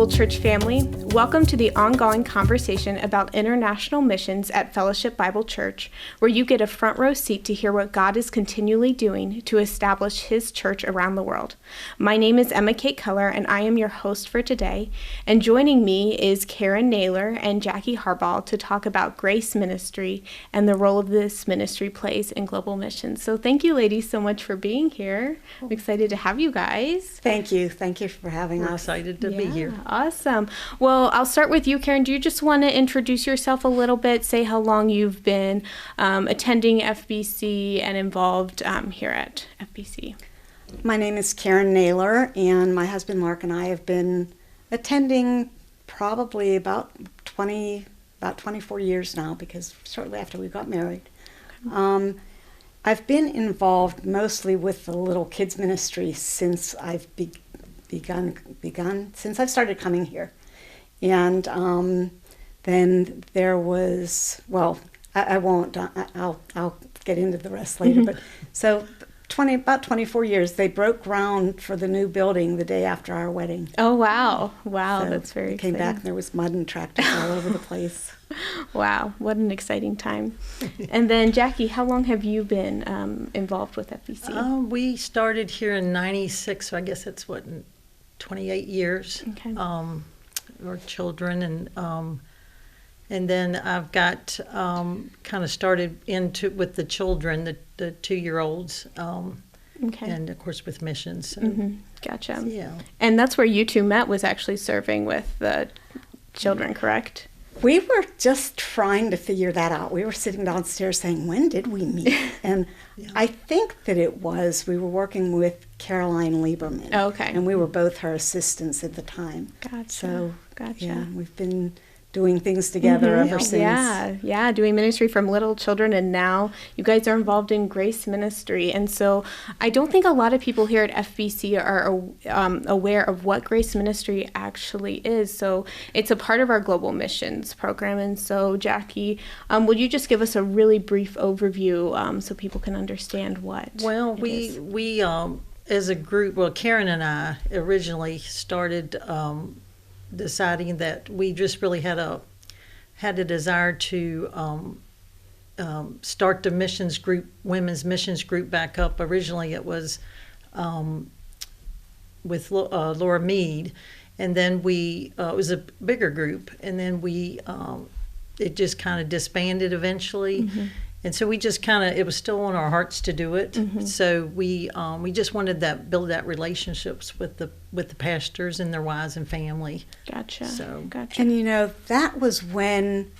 Global Church family. Welcome to the ongoing conversation about international missions at Fellowship Bible Church, where you get a front row seat to hear what God is continually doing to establish His church around the world. My name is Emma Kate Keller, and I am your host for today. And joining me is Karen Naylor and Jackie Harbaugh to talk about Grace Ministry and the role of this ministry plays in global missions. So thank you, ladies, so much for being here. I'm excited to have you guys. Thank you. Thank you for having us. We're excited to be here. Awesome. Well, I'll start with you, Karen. Do you just want to introduce yourself a little bit, say how long you've been attending FBC and involved here at FBC? My name is Karen Naylor, and my husband Mark and I have been attending probably about 24 years now, because shortly after we got married. Okay. I've been involved mostly with the little kids ministry since I've since I've started coming here. And then there was, well, I won't, I'll get into the rest later, but so about 24 years, they broke ground for the new building the day after our wedding. Oh, wow. Wow, So that's very we exciting. came back and there was mud and tractors all over the place. Wow, what an exciting time. And then, Jackie, how long have you been involved with FBC? We started here in 96, so I guess it's 28 years. Okay. Our children, and then I've got kind of started with the children, the 2-year-olds, Okay. and of course with missions. So, Gotcha. yeah. And that's where you two met, was actually serving with the children, correct? We were just trying to figure that out. We were sitting downstairs saying, when did we meet? And Yeah. I think that we were working with Caroline Lieberman. Oh, okay. And we were both her assistants at the time. Gotcha. So, Gotcha. yeah, we've been doing things together ever since. Yeah, doing ministry from little children, and now you guys are involved in Grace Ministry. And so I don't think a lot of people here at FBC are aware of what Grace Ministry actually is. So it's a part of our global missions program. And so, Jackie, would you just give us a really brief overview so people can understand what Well, it is? we as a group, well, Karen and I originally started deciding that we just really had a desire to start the missions group, women's missions group back up. Originally it was with Laura Mead, and then it was a bigger group, and then it just kind of disbanded eventually. And so we just it was still on our hearts to do it. So we just wanted build that relationships with the pastors and their wives and family. Gotcha. So, Gotcha. And that was when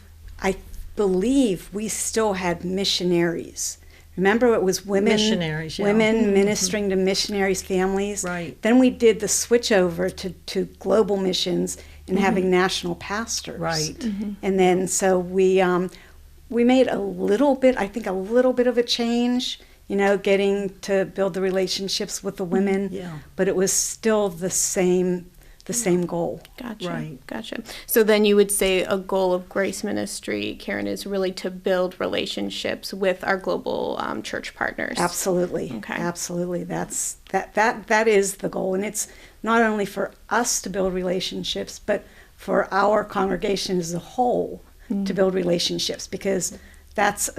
I believe we still had missionaries. Remember, it was women Missionaries, yeah. women ministering to missionaries' families. Right. Then we did the switch over to global missions and having national pastors. Right. And then so we made a little bit of a change, getting to build the relationships with the women. Yeah. But it was still the same goal. Gotcha. Right. Gotcha. So then you would say a goal of Grace Ministry, Karen, is really to build relationships with our global church partners. Absolutely. Okay. Absolutely. That is the goal. And it's not only for us to build relationships, but for our congregation as a whole to build relationships, because that's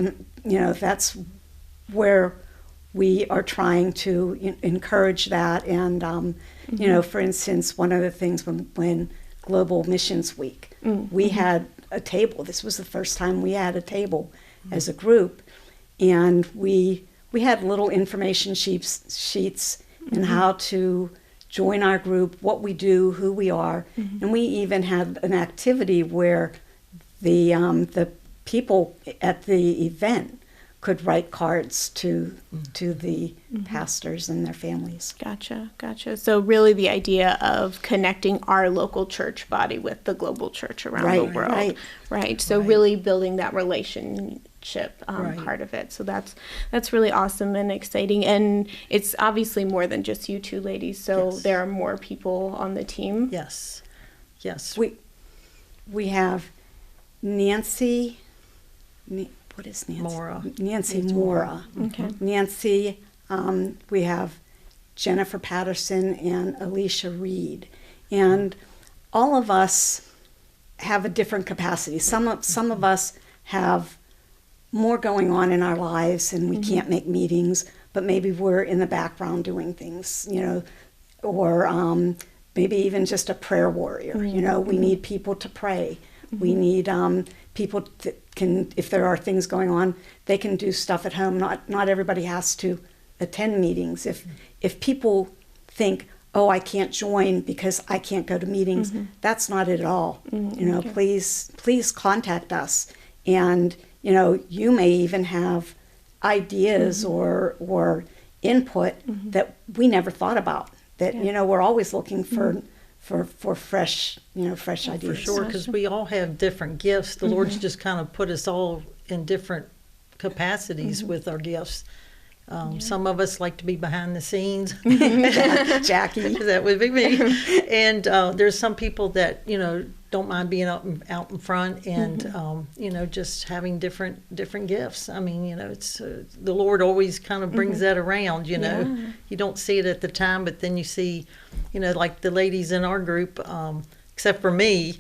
where we are trying to encourage that. And, for instance, one of the things when Global Missions Week, we had a table. This was the first time we had a table as a group. And we had little information sheets in how to join our group, what we do, who we are. And we even had an activity where the people at the event could write cards to the pastors and their families. Gotcha. So really the idea of connecting our local church body with the global church around the world. Right. So really building that relationship part of it. So that's really awesome and exciting. And it's obviously more than just you two ladies. So there are more people on the team. Yes. We have Nancy. What is Nancy? Mora. Nancy Mora. Okay. Nancy. We have Jennifer Patterson and Alicia Reed. And all of us have a different capacity. Some of us have more going on in our lives and we can't make meetings, but maybe we're in the background doing things, or maybe even just a prayer warrior. We need people to pray. We need people that can, if there are things going on, they can do stuff at home. Not everybody has to attend meetings. If people think, oh, I can't join because I can't go to meetings, that's not it at all. Please contact us. And, you may even have ideas or input that we never thought about. That, we're always looking for fresh, fresh ideas. For sure, because we all have different gifts. The Lord's just kind of put us all in different capacities with our gifts. Some of us like to be behind the scenes. Jackie. That would be me. And there's some people that, don't mind being out in front and, just having different gifts. I mean, it's the Lord always kind of brings that around, You don't see it at the time, but then you see, like the ladies in our group, except for me,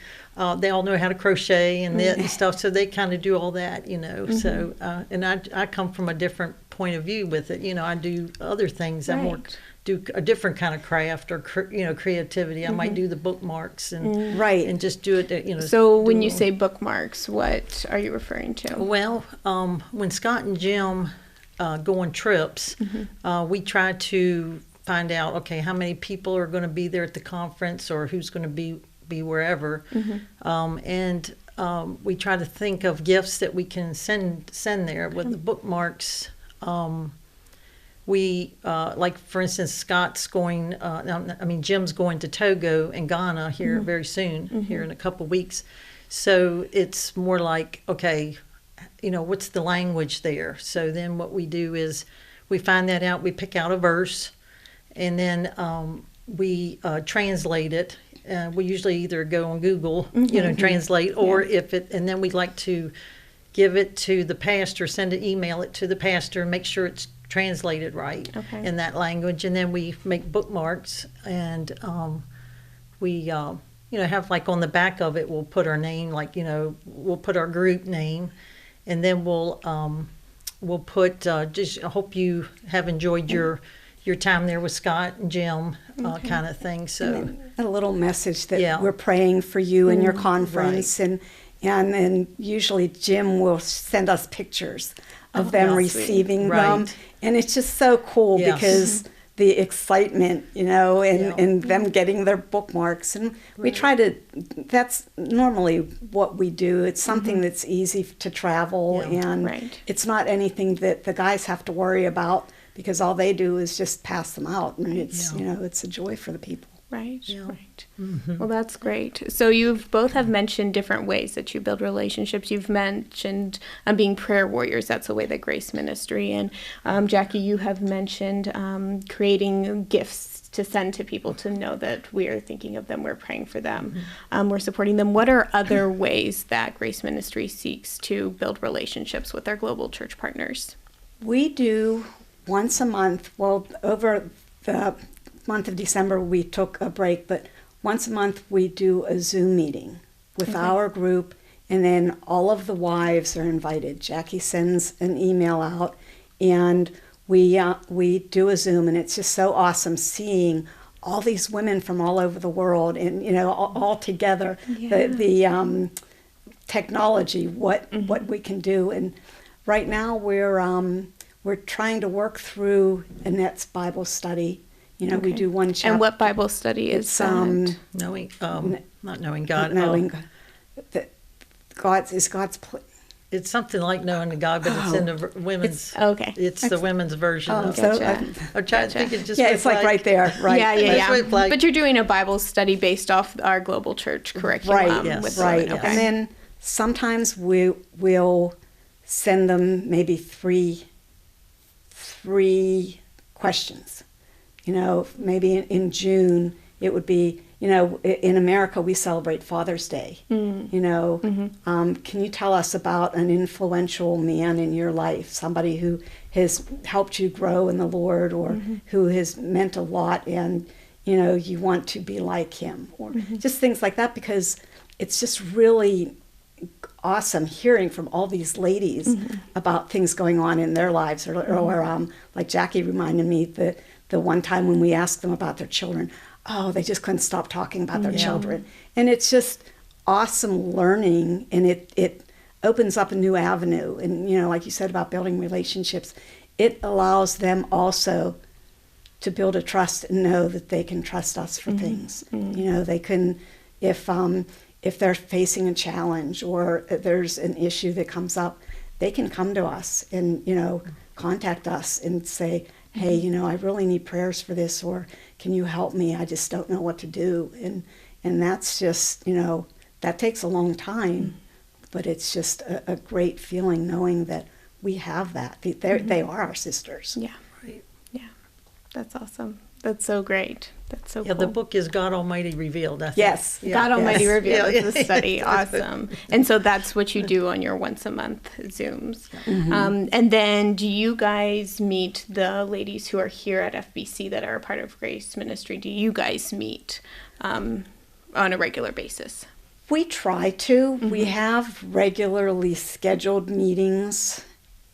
they all know how to crochet and knit and stuff, so they kind of do all that, So, and I come from a different point of view with it. I do other things. I more do a different kind of craft or creativity. I might do the bookmarks and and just do it. So when you say bookmarks, what are you referring to? Well, when Scott and Jim go on trips, we try to find out, okay, how many people are going to be there at the conference or who's going to be wherever, and we try to think of gifts that we can send there with the bookmarks. We like, for instance, Scott's going. Jim's going to Togo and Ghana here very soon, here in a couple weeks. So it's more like, okay, what's the language there? So then what we do is we find that out. We pick out a verse, and then we translate it. We usually either go on Google, translate, or and then we like to give it to the pastor, email it to the pastor, and make sure it's translated right in that language. And then we make bookmarks, and we have, like, on the back of it, we'll put our name, like, we'll put our group name, and then we'll put just, I hope you have enjoyed your time there with Scott and Jim, kind of thing. So a little message that we're praying for you and your conference, and then usually Jim will send us pictures of them receiving them, and it's just so cool because the excitement, and them getting their bookmarks, and we try to. That's normally what we do. It's something that's easy to travel, and it's not anything that the guys have to worry about, because all they do is just pass them out, and it's it's a joy for the people. Right. Well, that's great. So you've both have mentioned different ways that you build relationships. You've mentioned being prayer warriors. That's a way that Grace Ministry, and Jackie, you have mentioned creating gifts to send to people to know that we are thinking of them, we're praying for them, we're supporting them. What are other ways that Grace Ministry seeks to build relationships with our global church partners? We do once a month. Well, over the month of December we took a break, but once a month we do a Zoom meeting with our group, and then all of the wives are invited. Jackie sends an email out, and we do a Zoom, and it's just so awesome seeing all these women from all over the world, and all together. The technology, what we can do, and right now we're trying to work through Annette's Bible study. We do one chapter. And what Bible study is that? Knowing, not knowing God. Knowing that God's. It's something like knowing the God, but it's in the women's. It's the women's version of it. I'm trying to think it just. It's like right there, right? Yeah. But you're doing a Bible study based off our global church curriculum, right? Yes. Right. Okay. And then sometimes we'll send them maybe three questions. Maybe in June it would be, in America we celebrate Father's Day. Can you tell us about an influential man in your life, somebody who has helped you grow in the Lord, or who has meant a lot, and you want to be like him, or just things like that, because it's just really awesome hearing from all these ladies about things going on in their lives, or like Jackie reminded me that the one time when we asked them about their children, they just couldn't stop talking about their children. And it's just awesome learning, and it opens up a new avenue. And, like you said about building relationships, it allows them also to build a trust and know that they can trust us for things. They can, if they're facing a challenge or there's an issue that comes up, they can come to us and, contact us and say, hey, I really need prayers for this, or can you help me? I just don't know what to do. And that's just, that takes a long time, but it's just a great feeling knowing that we have that. They are our sisters. Yeah. Right. Yeah. That's awesome. That's so great. That's so cool. The book is God Almighty Revealed, I think. Yes. God Almighty Revealed is the study. Awesome. And so that's what you do on your once a month Zooms. And then do you guys meet the ladies who are here at FBC that are a part of Grace Ministry? Do you guys meet on a regular basis? We try to. We have regularly scheduled meetings,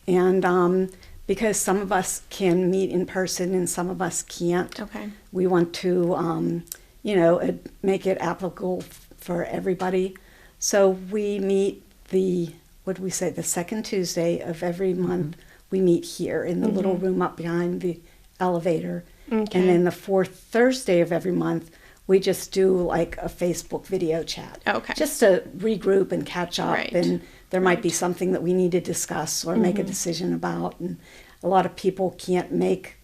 and because some of us can meet in person and some of us can't. Okay. We want to, make it applicable for everybody. So we meet the second Tuesday of every month. We meet here in the little room up behind the elevator. Okay. And then the fourth Thursday of every month, we just do like a Facebook video chat. Okay. Just to regroup and catch up. Right. And there might be something that we need to discuss or make a decision about. And a lot of people can't make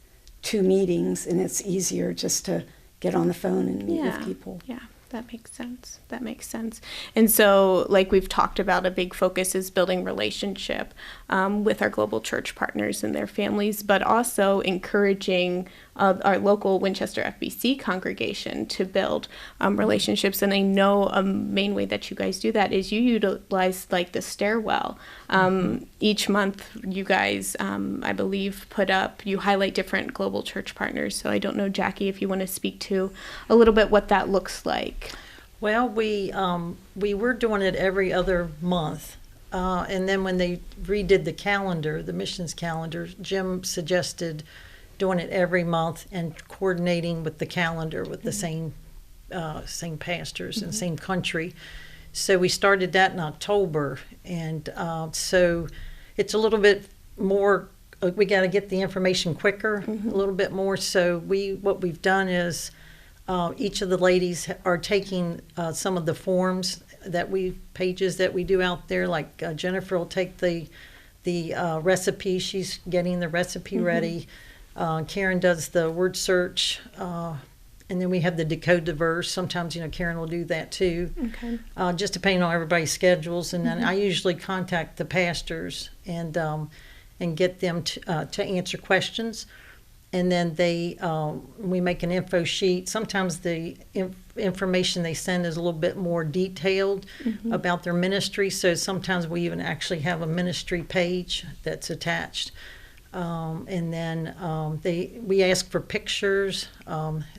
2 meetings, and it's easier just to get on the phone and meet with people. Yeah, that makes sense. That makes sense. And so, like we've talked about, a big focus is building relationship with our global church partners and their families, but also encouraging our local Winchester FBC congregation to build relationships. And I know a main way that you guys do that is you utilize like the stairwell. Each month you guys, I believe, you highlight different global church partners. So I don't know, Jackie, if you want to speak to a little bit what that looks like. Well, we were doing it every other month. And then when they redid the calendar, the missions calendar, Jim suggested doing it every month and coordinating with the calendar with the same pastors and same country. So we started that in October, and so it's a little bit more. We got to get the information quicker, a little bit more. So what we've done is each of the ladies are taking some of the forms pages that we do out there. Like Jennifer will take the recipe; she's getting the recipe ready. Karen does the word search, and then we have the decode the verse. Sometimes, Karen will do that too. Okay. Just depending on everybody's schedules. And then I usually contact the pastors and get them to answer questions. And then we make an info sheet. Sometimes the information they send is a little bit more detailed about their ministry. So sometimes we even actually have a ministry page that's attached. And then we ask for pictures.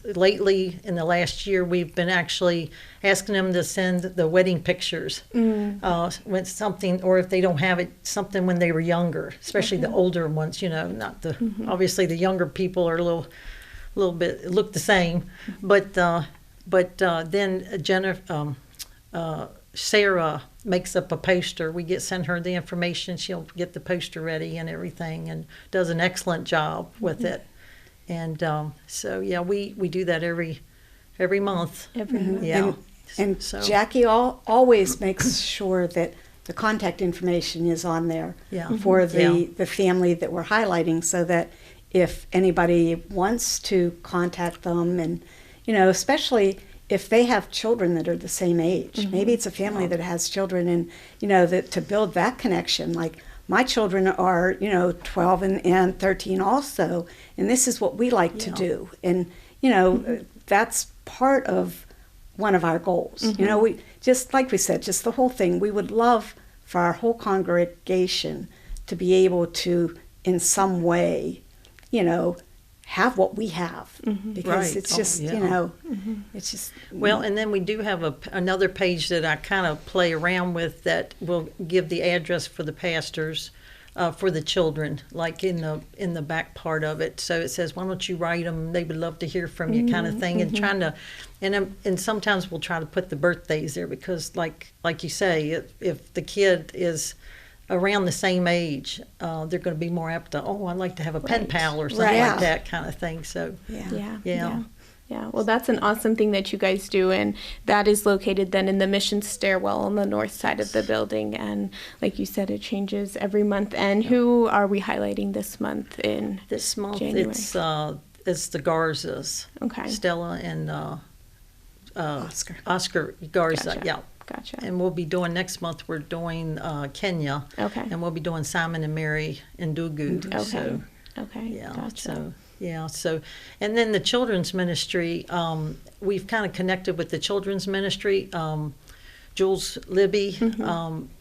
Lately, in the last year, we've been actually asking them to send the wedding pictures when something, or if they don't have it, something when they were younger, especially the older ones. Not the obviously the younger people are a little bit look the same, but then Jennifer. Sarah makes up a poster. We send her the information. She'll get the poster ready and everything, and does an excellent job with it. And so we do that every month. Every month. Yeah. And Jackie always makes sure that the contact information is on there for the family that we're highlighting, so that if anybody wants to contact them, and especially if they have children that are the same age, maybe it's a family that has children, and that to build that connection, like my children are 12 and 13 also, and this is what we like to do, and that's part of one of our goals. We just, like we said, just the whole thing, we would love for our whole congregation to be able to in some way have what we have, because Right. it's just, yeah. it's just. Well, and then we do have another page that I kind of play around with that will give the address for the pastors, for the children, like in the back part of it. So it says, "Why don't you write them? They would love to hear from you," kind of thing. And trying to, and sometimes we'll try to put the birthdays there because, like you say, if the kid is around the same age, they're going to be more apt to, I'd like to have a pen pal or something like that kind of thing. So Yeah, well, that's an awesome thing that you guys do, and that is located then in the mission stairwell on the north side of the building, and like you said, it changes every month. And who are we highlighting this month in this month? January? It's the Garzas. Okay. Stella and Oscar Garza. Gotcha. Yeah. Gotcha. And we'll be doing next month. We're doing Kenya. Okay. And we'll be doing Simon and Mary in Ndugu. Okay. So, Okay. yeah. Gotcha. So, and then the children's ministry, we've kind of connected with the children's ministry. Jules Libby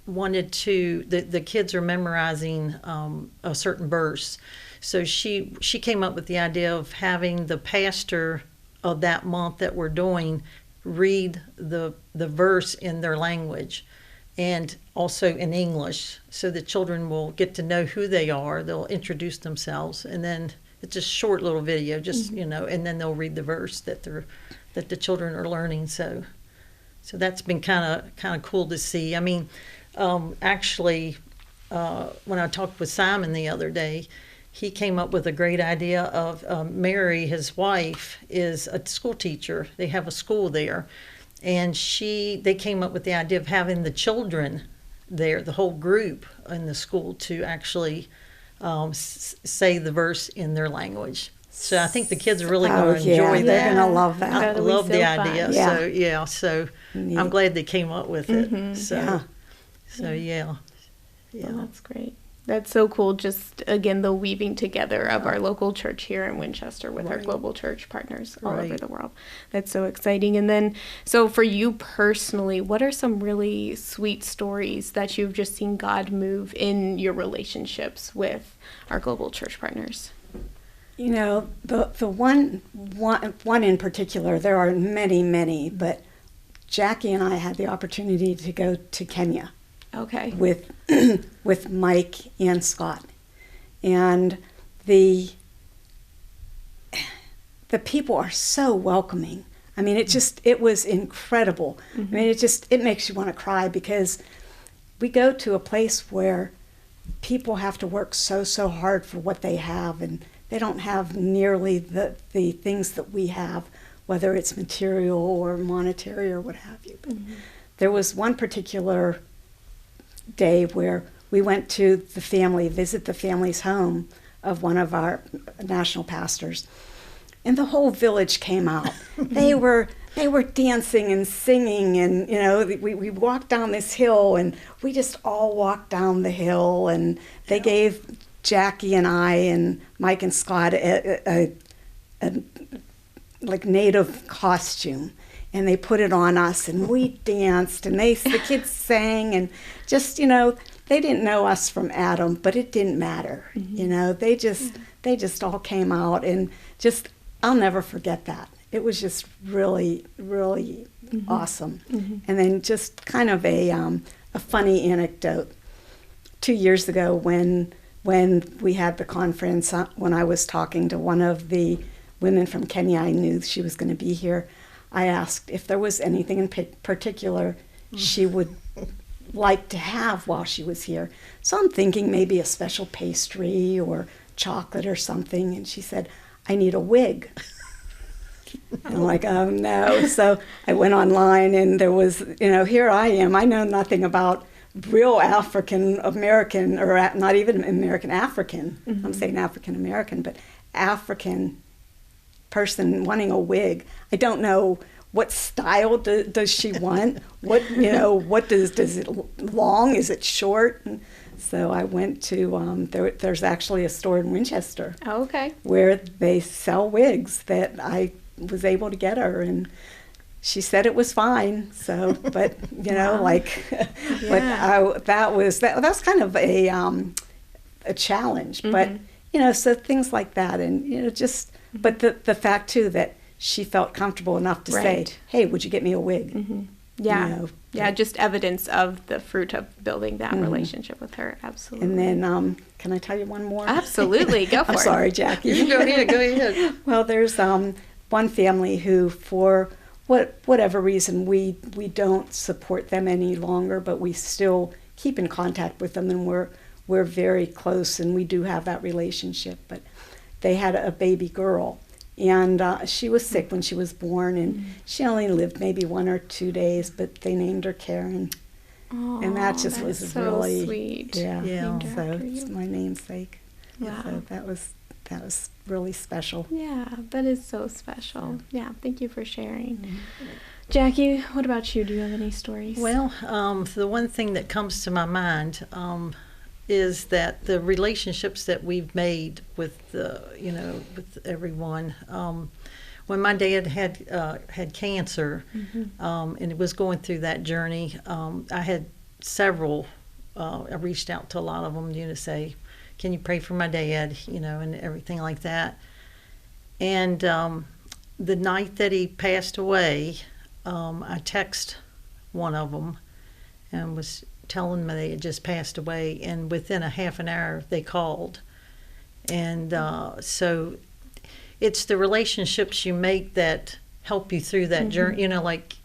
wanted to, the kids are memorizing a certain verse. So she came up with the idea of having the pastor of that month that we're doing read the verse in their language and also in English, so the children will get to know who they are. They'll introduce themselves, and then it's a short little video, just and then they'll read the verse that the children are learning. So that's been kind of cool to see. I mean, actually, when I talked with Simon the other day, he came up with a great idea of Mary, his wife, is a school teacher. They have a school there, and they came up with the idea of having the children there, the whole group in the school, to actually say the verse in their language. So I think the kids are really going to enjoy that. They're going to love that. I love the idea. Yeah. So Neat. I'm glad they came up with it. So Well, that's great. That's so cool. Just, again, the weaving together of our local church here in Winchester with our global church partners all over the world. That's so exciting. And then, so for you personally, what are some really sweet stories that you've just seen God move in your relationships with our global church partners? You know, the one in particular, there are many, but Jackie and I had the opportunity to go to Kenya. Okay. With Mike and Scott, and the people are so welcoming. I mean, it was incredible. I mean, it makes you want to cry, because we go to a place where people have to work so hard for what they have, and they don't have nearly the things that we have, whether it's material or monetary or what have you. But there was one particular day where we went to visit the family's home of one of our national pastors, and the whole village came out. They were dancing and singing, and we walked down this hill, and we just all walked down the hill, and they gave Jackie and I and Mike and Scott a like native costume. And they put it on us, and we danced, and the kids sang, and just, they didn't know us from Adam, but it didn't matter. They just all came out, and just, I'll never forget that. It was just really, really awesome. And then just kind of a funny anecdote. 2 years ago, when we had the conference, when I was talking to one of the women from Kenya, I knew she was going to be here. I asked if there was anything in particular she would like to have while she was here. So I'm thinking maybe a special pastry or chocolate or something. And she said, "I need a wig." I'm like, oh no. So I went online, and there was, here I am. I know nothing about real African American, or not even American African. I'm saying African American, but African person wanting a wig. I don't know what style does she want. What does it long? Is it short? And so I went to there's actually a store in Winchester. Oh, okay. Where they sell wigs that I was able to get her, and she said it was fine. So, but Wow. but that was kind of a challenge. But so things like that, and just But the fact too that she felt comfortable enough to say, "Hey, would you get me a wig?" Yeah. You know, yeah, just evidence of the fruit of building that relationship with her. Absolutely. And then, can I tell you one more? Absolutely. Go for it. I'm sorry, Jackie. You go ahead. Well, there's one family who, for whatever reason, we don't support them any longer, but we still keep in contact with them, and we're very close, and we do have that relationship. But they had a baby girl, and she was sick when she was born, and she only lived maybe 1 or 2 days, but they named her Karen. And that just was so really sweet. Yeah. Yeah. So it's my namesake. Wow. So that was really special. Yeah, that is so special. Yeah, thank you for sharing. Jackie, what about you? Do you have any stories? Well, the one thing that comes to my mind is that the relationships that we've made with with everyone. When my dad had cancer, and it was going through that journey, I had several. I reached out to a lot of them, to say, "Can you pray for my dad?" And everything like that. And the night that he passed away, I texted one of them and was telling them they had just passed away, and within a half an hour they called. And so it's the relationships you make that help you through that journey. Like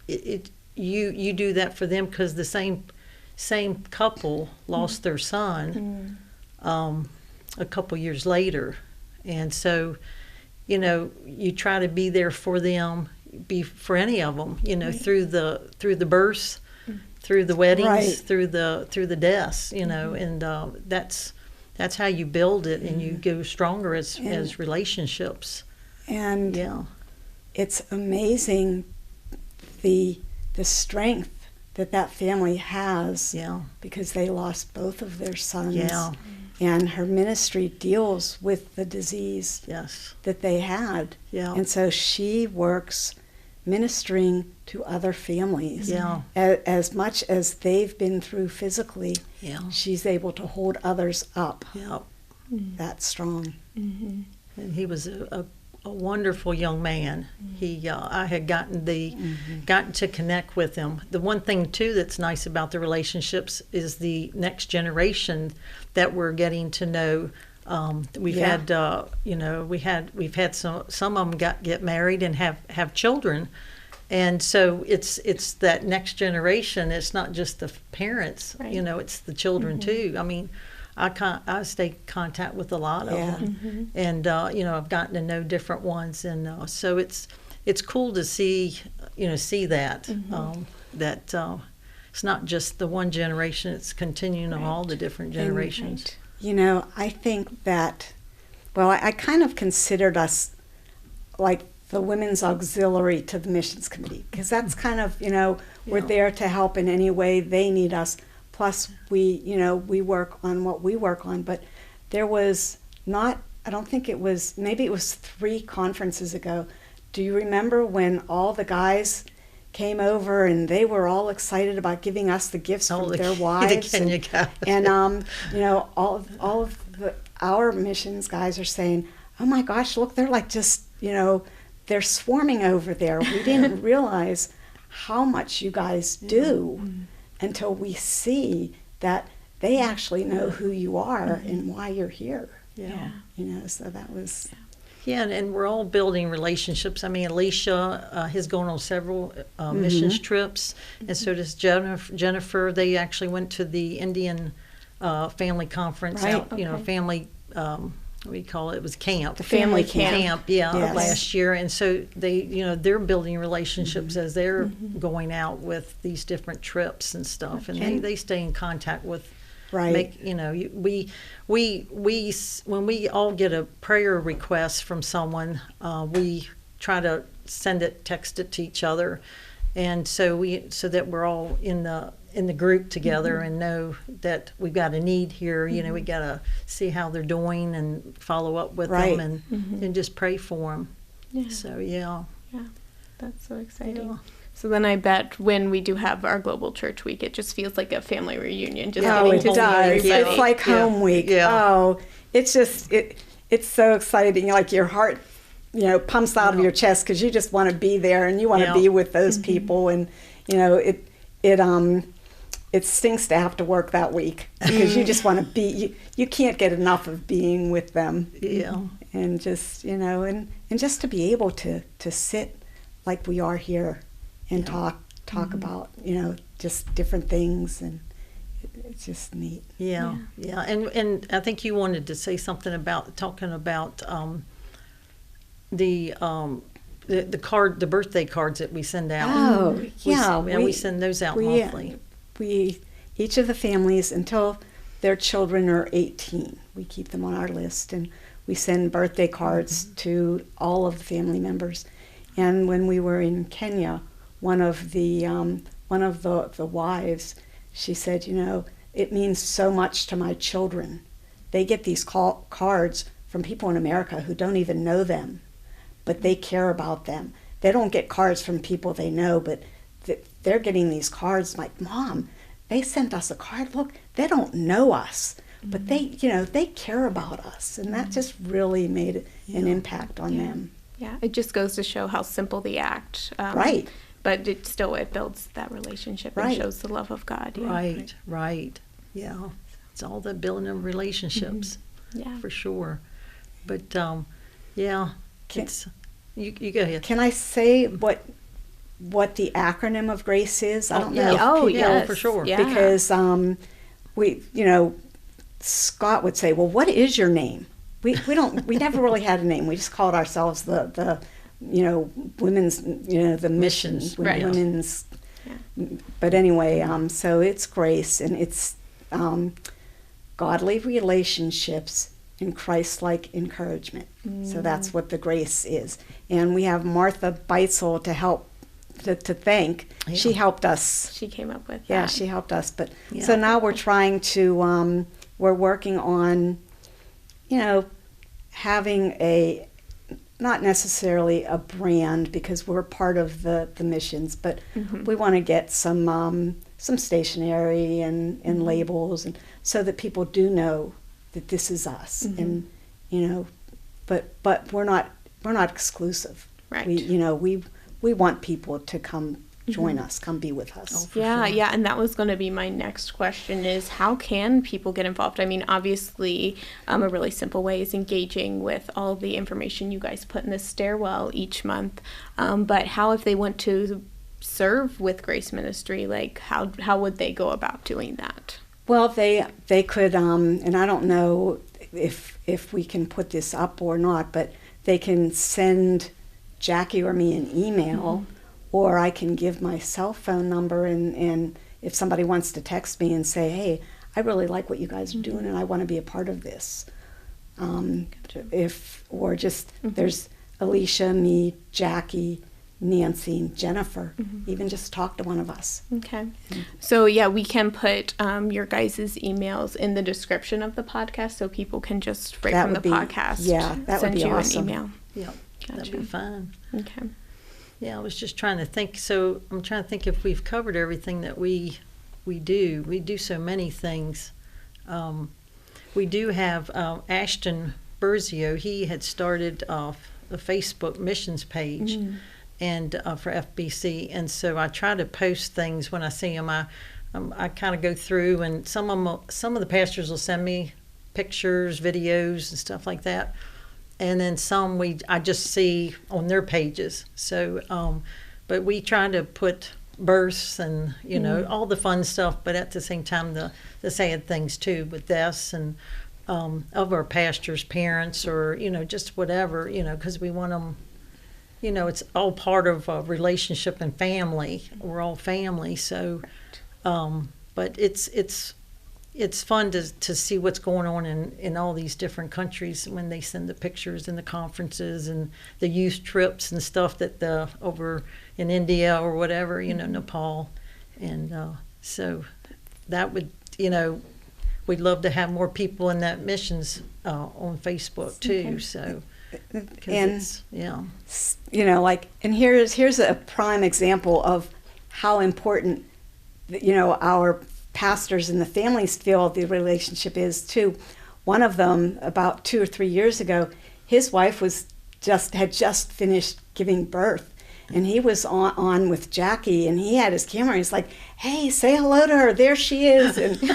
you do that for them, because the same couple lost their son a couple years later, and so you try to be there for them, be for any of them, through the births, through the weddings, through the deaths, and that's how you build it, and you go stronger as relationships. And yeah, it's amazing the strength that family has. Yeah. Because they lost both of their sons. Yeah. And her ministry deals with the disease Yes. that they had. Yeah. And so she works ministering to other families. Yeah. As much as they've been through physically, Yeah. she's able to hold others up Yeah. that strong. And he was a wonderful young man. I had gotten to connect with him. The one thing too that's nice about the relationships is the next generation that we're getting to know. We've had we've had some of them get married and have children, and so it's that next generation. It's not just the parents, it's the children too. I mean, I stay in contact with a lot of them, and I've gotten to know different ones, and so it's cool to see that that it's not just the one generation; it's continuing on all the different generations. I think that, well, I kind of considered us like the women's auxiliary to the missions committee, because that's kind of we're there to help in any way they need us. Plus, we work on what we work on. But there was not, I don't think it was, maybe it was 3 conferences ago. Do you remember when all the guys came over and they were all excited about giving us the gifts from their wives? The Kenya guys. And all of our missions guys are saying, "Oh my gosh, look, they're like just, they're swarming over there. We didn't realize how much you guys do." Until we see that they actually know who you are and why you're here. Yeah. So that was... Yeah, and we're all building relationships. I mean, Alicia has gone on several missions trips, and so does Jennifer. They actually went to the Indian family conference family... what do you call it? It was camp. The family camp. Last year. And so they, they're building relationships as they're going out with these different trips and stuff. And they stay in contact with, when we all get a prayer request from someone, we try to text it to each other. And so that we're all in the group together and know that we've got a need here. We got to see how they're doing and follow up with them and just pray for them. Yeah. So yeah, that's so exciting. Yeah. So then I bet when we do have our Global Church Week, it just feels like a family reunion. Just it getting to see does. everybody. It's like home week. Yeah. Oh, it's just it's so exciting. Like your heart pumps out of your chest because you just want to be there and you want to be with those people. And, it stinks to have to work that week because you just want to be, you can't get enough of being with them. Yeah. And just, and just to be able to sit like we are here and talk about, just different things, and it's just neat. Yeah. And I think you wanted to say something about talking about the birthday cards that we send out. Oh, yeah. We send those out monthly. Each of the families, until their children are 18, we keep them on our list, and we send birthday cards to all of the family members. And when we were in Kenya, one of the wives, she said, it means so much to my children. They get these cards from people in America who don't even know them, but they care about them. They don't get cards from people they know, but they're getting these cards like, Mom, they sent us a card. Look, they don't know us, but they care about us. And that just really made an impact on them. Yeah, it just goes to show how simple the act. Right. But it builds that relationship and shows the love of God. Yeah. Right. Yeah. It's all the building of relationships. Yeah. For sure. But, you go ahead. Can I say what the acronym of GRACE is? I don't know. Oh, yes. For sure. Yeah. Because Scott would say, well, what is your name? We never really had a name. We just called ourselves the women's, the missions, Right. women's. Yeah. But anyway, so it's GRACE, and it's godly relationships and Christ-like encouragement. So that's what the GRACE is. And we have Martha Beitzel to help, to thank. Yeah. She helped us. She came up with that. Yeah, she helped us. But so now we're trying to, we're working on, having not necessarily a brand, because we're part of the missions, but we want to get some stationery and labels, and so that people do know that this is us, and but we're not exclusive. Right. We want people to come join us, come be with us. Yeah, and that was going to be my next question, is how can people get involved? I mean, obviously, a really simple way is engaging with all the information you guys put in the stairwell each month, but how, if they want to serve with Grace Ministry, like how would they go about doing that? Well, they could, and I don't know if we can put this up or not, but they can send Jackie or me an email, or I can give my cell phone number, and if somebody wants to text me and say, hey, I really like what you guys are doing and I want to be a part of this. There's Alicia, me, Jackie, Nancy, and Jennifer. Even just talk to one of us. Okay. So we can put your guys' emails in the description of the podcast, so people can just from the podcast send you awesome. an email. Yeah, that'd be fine. Okay. Yeah, I was just trying to think. So I'm trying to think if we've covered everything that we do. We do so many things. We do have Ashton Burzio. He had started a Facebook missions page, and for FBC, and so I try to post things when I see them. I kind of go through, and some of the pastors will send me pictures, videos, and stuff like that. And then some I just see on their pages. So, but we try to put births and all the fun stuff, but at the same time the sad things too with deaths and of our pastors' parents, or just whatever, because we want them. It's all part of a relationship and family. We're all family, so. But it's fun to see what's going on in all these different countries when they send the pictures and the conferences and the youth trips and stuff that over in India or whatever, Nepal. And so that would, we'd love to have more people in that missions on Facebook too. So, and and here's a prime example of how important, our pastors and the families feel the relationship is too. One of them, about 2 or 3 years ago, his wife was had just finished giving birth. And he was on with Jackie, and he had his camera. He's like, "Hey, say hello to her. There she is." And she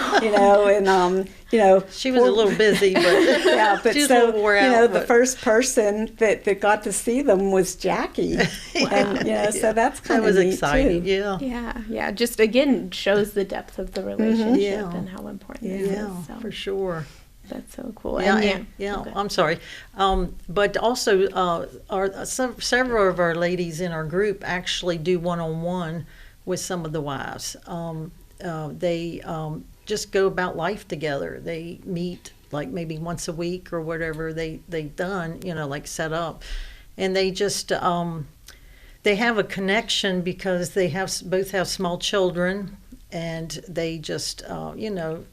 was a little busy, but yeah, but she was a little wore out. The first person that got to see them was Jackie, and so that's kind of neat exciting. too. Yeah. Just again shows the depth of the relationship and how important it is. So. For sure. That's so cool. Okay. I'm sorry, but also several of our ladies in our group actually do one-on-one with some of the wives. They just go about life together. They meet like maybe once a week or whatever they've done, like set up, and they just they have a connection because they both have small children. And they just,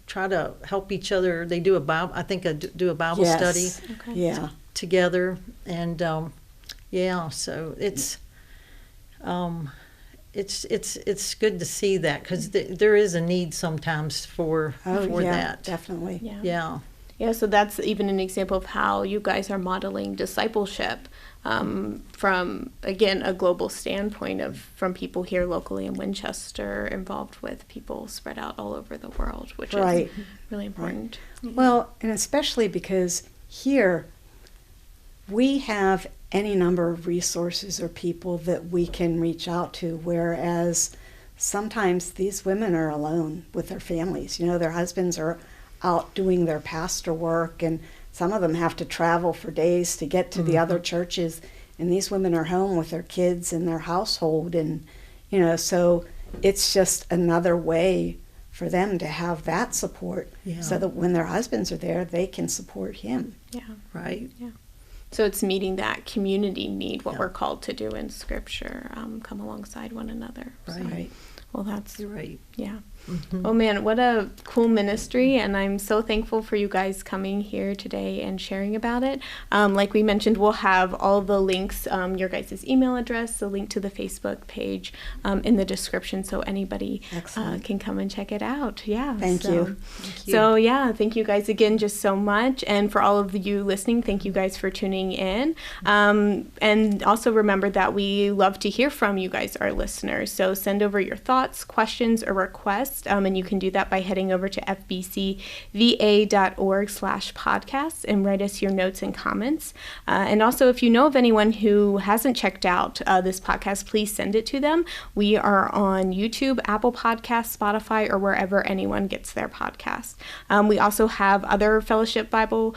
try to help each other. They do a Bible study together, and so it's good to see that because there is a need sometimes for that. Definitely. Yeah. So that's even an example of how you guys are modeling discipleship. From, again, a global standpoint from people here locally in Winchester involved with people spread out all over the world, which is really important. Right. Well, and especially because here we have any number of resources or people that we can reach out to, whereas sometimes these women are alone with their families. Their husbands are out doing their pastor work, and some of them have to travel for days to get to the other churches, and these women are home with their kids and their household, and so it's just another way for them to have that support, so that when their husbands are there, they can support him. Right. So it's meeting that community need, what we're called to do in Scripture, come alongside one another. Right. Well, that's right. Yeah. Oh man, what a cool ministry, and I'm so thankful for you guys coming here today and sharing about it. Like we mentioned, we'll have all the links, your guys' email address, the link to the Facebook page in the description, so anybody can come and check it out. Thank you. So thank you guys again just so much, and for all of you listening, thank you guys for tuning in. And also remember that we love to hear from you guys, our listeners, so send over your thoughts, questions, or requests. And you can do that by heading over to fbcva.org/podcasts and write us your notes and comments. And also, if you know of anyone who hasn't checked out this podcast, please send it to them. We are on YouTube, Apple Podcasts, Spotify, or wherever anyone gets their podcasts. We also have other Fellowship Bible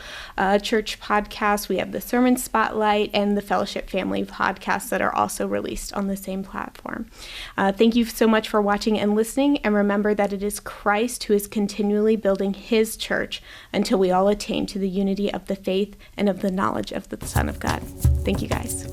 Church podcasts. We have the Sermon Spotlight and the Fellowship Family podcasts that are also released on the same platform. Thank you so much for watching and listening, and remember that it is Christ who is continually building his church until we all attain to the unity of the faith and of the knowledge of the Son of God. Thank you, guys.